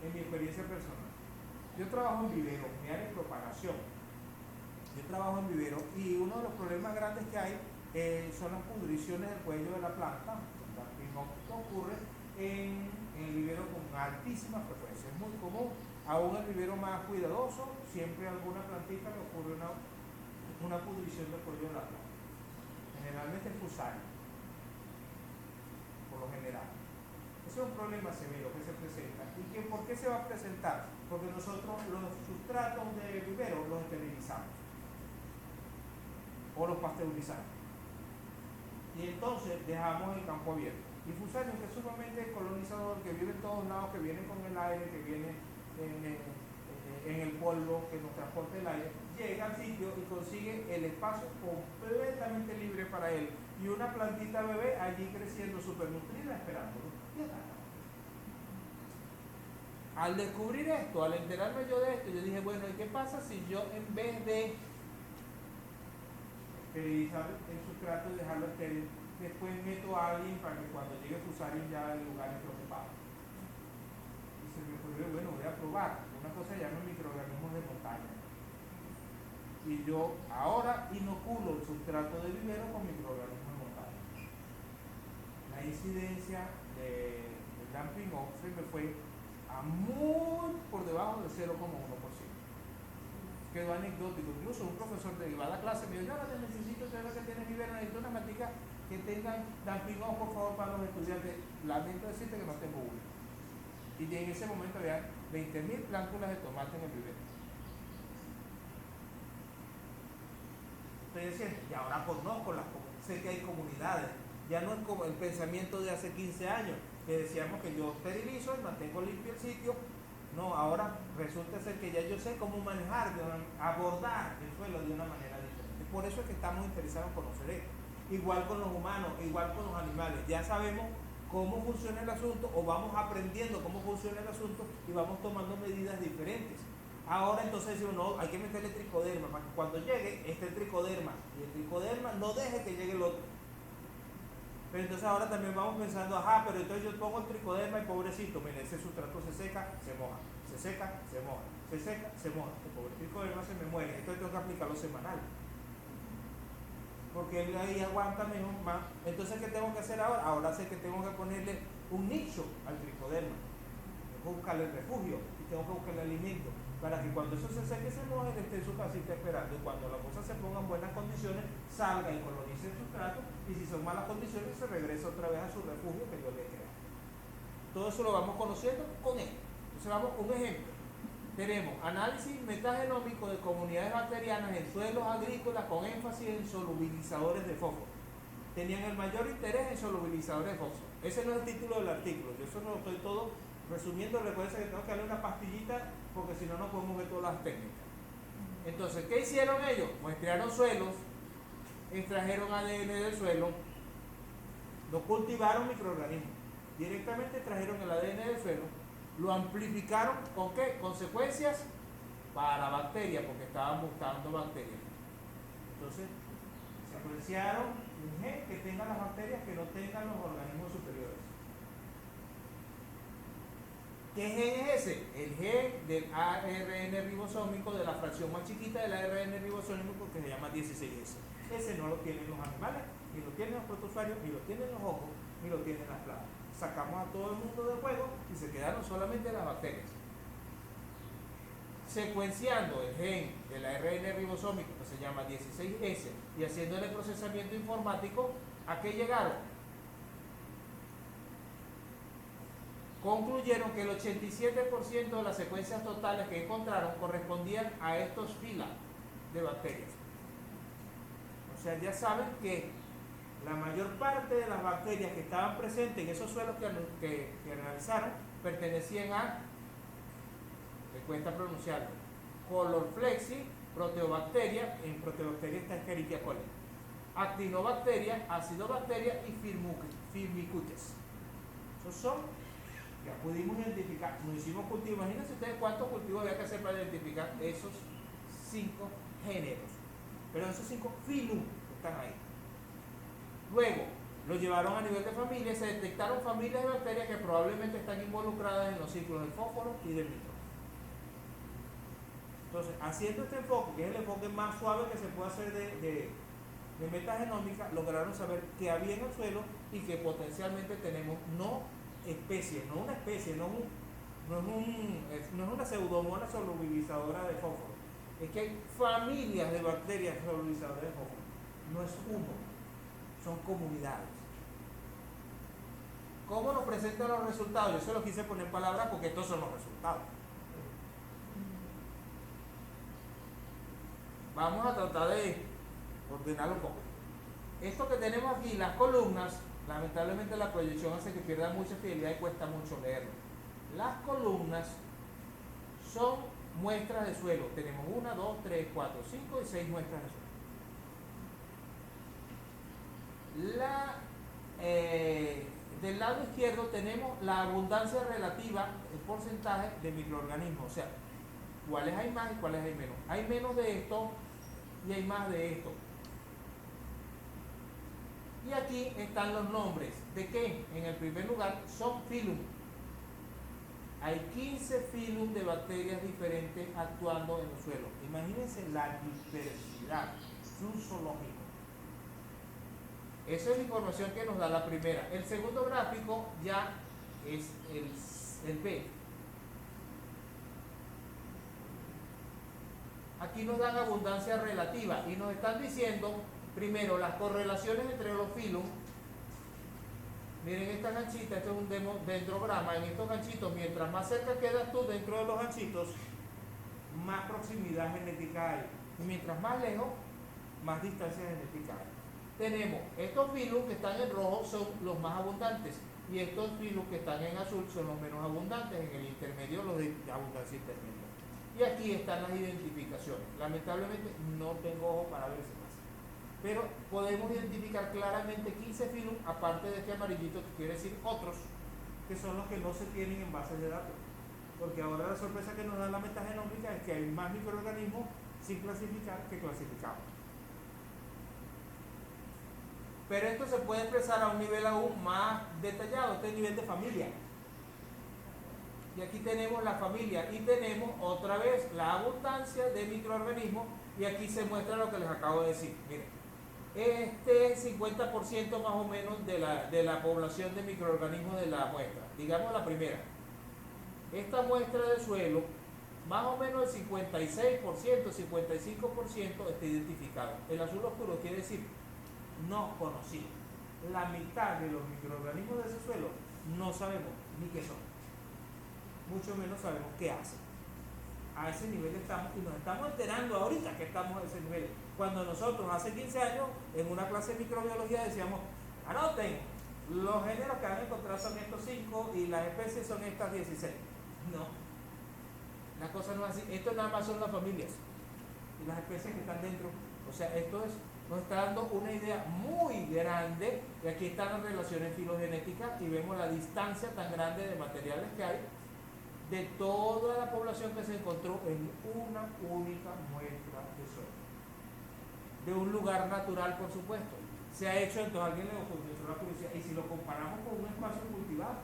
En mi experiencia personal, yo trabajo en vivero, mi área de propagación. Yo trabajo en vivero y uno de los problemas grandes que hay son las pudriciones del cuello de la planta. Esto ocurre en el vivero con altísima frecuencia. Es muy común. Aún el vivero más cuidadoso, siempre a alguna plantita le ocurre una pudrición del cuello de la planta. Generalmente es fusario, por lo general. Ese es un problema severo que se presenta. ¿Y por qué se va a presentar? Porque nosotros los sustratos de vivero los esterilizamos o los pasteurizamos. Y entonces dejamos el campo abierto. Y fusario, que es sumamente colonizador, que vive en todos lados, que viene con el aire, que viene en el polvo que nos transporta el aire, llega al sitio y consigue el espacio completamente libre para él. Y una plantita bebé allí creciendo supernutrida esperándolo. Al descubrir esto, al enterarme yo de esto, yo dije, bueno, ¿y qué pasa si yo en vez de esterilizar el sustrato y dejarlo estéril, después meto a alguien para que cuando llegue fusario ya el lugar esté ocupado? Y se me ocurrió, bueno, voy a probar. Una cosa se llama microorganismos de montaña. Y yo ahora inoculo el sustrato de vivero con microorganismos de montaña. La incidencia del dumping off se me fue a muy por debajo del 0,1%. Quedó anecdótico. Incluso un profesor de iba a la clase me dijo, no, necesito saber que tiene vivero, necesito una matica que tengan dumping off, por favor, para los estudiantes. Lamento decirte que no tengo uno. Y en ese momento había 20.000 plántulas de tomate en el vivero. Estoy diciendo, y ahora conozco sé que hay comunidades. Ya no es como el pensamiento de hace 15 años, que decíamos que yo esterilizo y mantengo limpio el sitio. No, ahora resulta ser que ya yo sé cómo manejar, abordar el suelo de una manera diferente. Por eso es que estamos interesados en conocer esto. Igual con los humanos, igual con los animales. Ya sabemos cómo funciona el asunto o vamos aprendiendo cómo funciona el asunto y vamos tomando medidas diferentes. Ahora entonces decimos, no, hay que meterle tricoderma para que cuando llegue esté el tricoderma y el tricoderma no deje que llegue el otro. Pero entonces ahora también vamos pensando, ajá, pero entonces yo pongo el tricoderma y pobrecito, mire, ese sustrato se seca, se moja, se seca, se moja, se seca, se moja. El pobre tricoderma se me muere, entonces tengo que aplicarlo semanal. Porque él ahí aguanta mejor más. Entonces, ¿qué tengo que hacer ahora? Ahora sé que tengo que ponerle un nicho al tricoderma. Tengo que buscarle el refugio y tengo que buscarle alimento para que cuando eso se seque, se moje, esté en su casita esperando. Y cuando la cosa se ponga en buenas condiciones, salga y colonice el sustrato. Y si son malas condiciones, se regresa otra vez a su refugio que yo le he creado. Todo eso lo vamos conociendo con esto. Entonces, vamos un ejemplo. Tenemos análisis metagenómico de comunidades bacterianas en suelos agrícolas con énfasis en solubilizadores de fósforo. Tenían el mayor interés en solubilizadores de fósforo. Ese no es el título del artículo. Yo eso no lo estoy todo resumiendo. Recuerden que tengo que darle una pastillita porque si no, no podemos ver todas las técnicas. Entonces, ¿qué hicieron ellos? Muestrearon suelos, extrajeron ADN del suelo, lo cultivaron microorganismos Directamente trajeron el ADN del suelo, lo amplificaron ¿con qué? Consecuencias para bacterias, porque estaban buscando bacterias. Entonces, secuenciaron un gen que tenga las bacterias que no tengan los organismos superiores. ¿Qué gen es ese? El gen del ARN ribosómico, de la fracción más chiquita del ARN ribosómico, que se llama 16S. Ese no lo tienen los animales, ni lo tienen los protozoarios, ni lo tienen los hongos, ni lo tienen las plagas. Sacamos a todo el mundo del juego y se quedaron solamente las bacterias. Secuenciando el gen del ARN ribosómico, que se llama 16S, y haciéndole procesamiento informático, ¿a qué llegaron? Concluyeron que el 87% de las secuencias totales que encontraron correspondían a estos filas de bacterias. O sea, ya saben que la mayor parte de las bacterias que estaban presentes en esos suelos que analizaron pertenecían a, me cuesta pronunciarlo, Colorflexi, Proteobacteria, en Proteobacteria está Escherichia coli, Actinobacteria, Acidobacteria y Firmicutes. Esos son, ya pudimos identificar, no hicimos cultivos, imagínense ustedes cuántos cultivos había que hacer para identificar esos 5 géneros, pero esos 5 filum están ahí. Luego, lo llevaron a nivel de familia, se detectaron familias de bacterias que probablemente están involucradas en los ciclos del fósforo y del nitrógeno. Entonces, haciendo este enfoque, que es el enfoque más suave que se puede hacer de metagenómica, lograron saber que había en el suelo y que potencialmente tenemos no especies, no una especie, no es una pseudomonas solubilizadora de fósforo, es que hay familias de bacterias solubilizadoras de fósforo, no es uno, son comunidades. ¿Cómo nos presentan los resultados? Yo se los quise poner en palabras porque estos son los resultados. Vamos a tratar de ordenarlo un poco. Esto que tenemos aquí, las columnas, lamentablemente la proyección hace que pierda mucha fidelidad y cuesta mucho leerlo. Las columnas son muestras de suelo. Tenemos 1, 2, 3, 4, 5 y 6 muestras de suelo. Del lado izquierdo tenemos la abundancia relativa, el porcentaje de microorganismos, o sea, cuáles hay más y cuáles hay menos. Hay menos de esto y hay más de esto. Y aquí están los nombres. ¿De qué? En el primer lugar son filum. Hay 15 filum de bacterias diferentes actuando en el suelo. Imagínense la diversidad. Es un zoológico. Esa es la información que nos da la primera. El segundo gráfico ya es el B. Aquí nos dan abundancia relativa y nos están diciendo, primero, las correlaciones entre los filum. Miren esta ganchita, esto es un dendrograma. En estos ganchitos, mientras más cerca quedas tú dentro de los ganchitos, más proximidad genética hay. Y mientras más lejos, más distancia genética hay. Tenemos estos filum que están en rojo, son los más abundantes. Y estos filum que están en azul son los menos abundantes. En el intermedio, los de abundancia intermedia. Y aquí están las identificaciones. Lamentablemente no tengo ojo para ver ese más. Pero podemos identificar claramente 15 filum, aparte de este amarillito que quiere decir otros, que son los que no se tienen en bases de datos. Porque ahora la sorpresa que nos da la metagenómica es que hay más microorganismos sin clasificar que clasificados. Pero esto se puede expresar a un nivel aún más detallado, este es el nivel de familia. Y aquí tenemos la familia y tenemos otra vez la abundancia de microorganismos y aquí se muestra lo que les acabo de decir. Miren, este es 50% más o menos de la población de microorganismos de la muestra. Digamos la primera. Esta muestra de suelo, más o menos el 56%, 55% está identificado. El azul oscuro quiere decir no conocido. La mitad de los microorganismos de ese suelo no sabemos ni qué son. Mucho menos sabemos qué hacen. A ese nivel estamos y nos estamos enterando ahorita que estamos a ese nivel. Cuando nosotros hace 15 años en una clase de microbiología decíamos, anoten, los géneros que van a encontrar son estos 5 y las especies son estas 16. No, la cosa no es así. Esto nada más son las familias y las especies que están dentro. O sea, esto es nos está dando una idea muy grande, y aquí están las relaciones filogenéticas y vemos la distancia tan grande de materiales que hay de toda la población que se encontró en una única muestra de suelo. De un lugar natural, por supuesto. Se ha hecho, entonces alguien le ocurrió la curiosidad, y si lo comparamos con un espacio cultivado,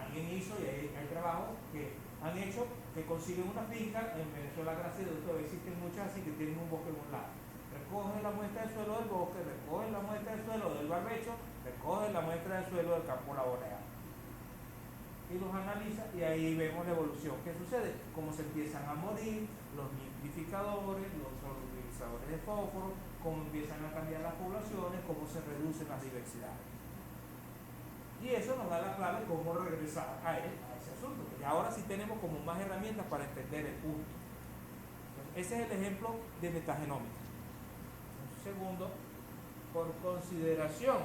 alguien hizo, y hay trabajos que han hecho, que consiguen una finca, en Venezuela, gracias a Dios, todavía existen muchas así que tienen un bosque en un lado. Recogen la muestra de suelo del bosque, recogen la muestra de suelo del barbecho, recogen la muestra de suelo del campo laboral. Y los analiza y ahí vemos la evolución. ¿Qué sucede? Cómo se empiezan a morir los nidificadores, los solubilizadores de fósforo, cómo empiezan a cambiar las poblaciones, cómo se reducen las diversidades. Y eso nos da la clave cómo regresar a ese asunto. Y ahora sí tenemos como más herramientas para entender el punto. Entonces, ese es el ejemplo de metagenómica. Un segundo, por consideración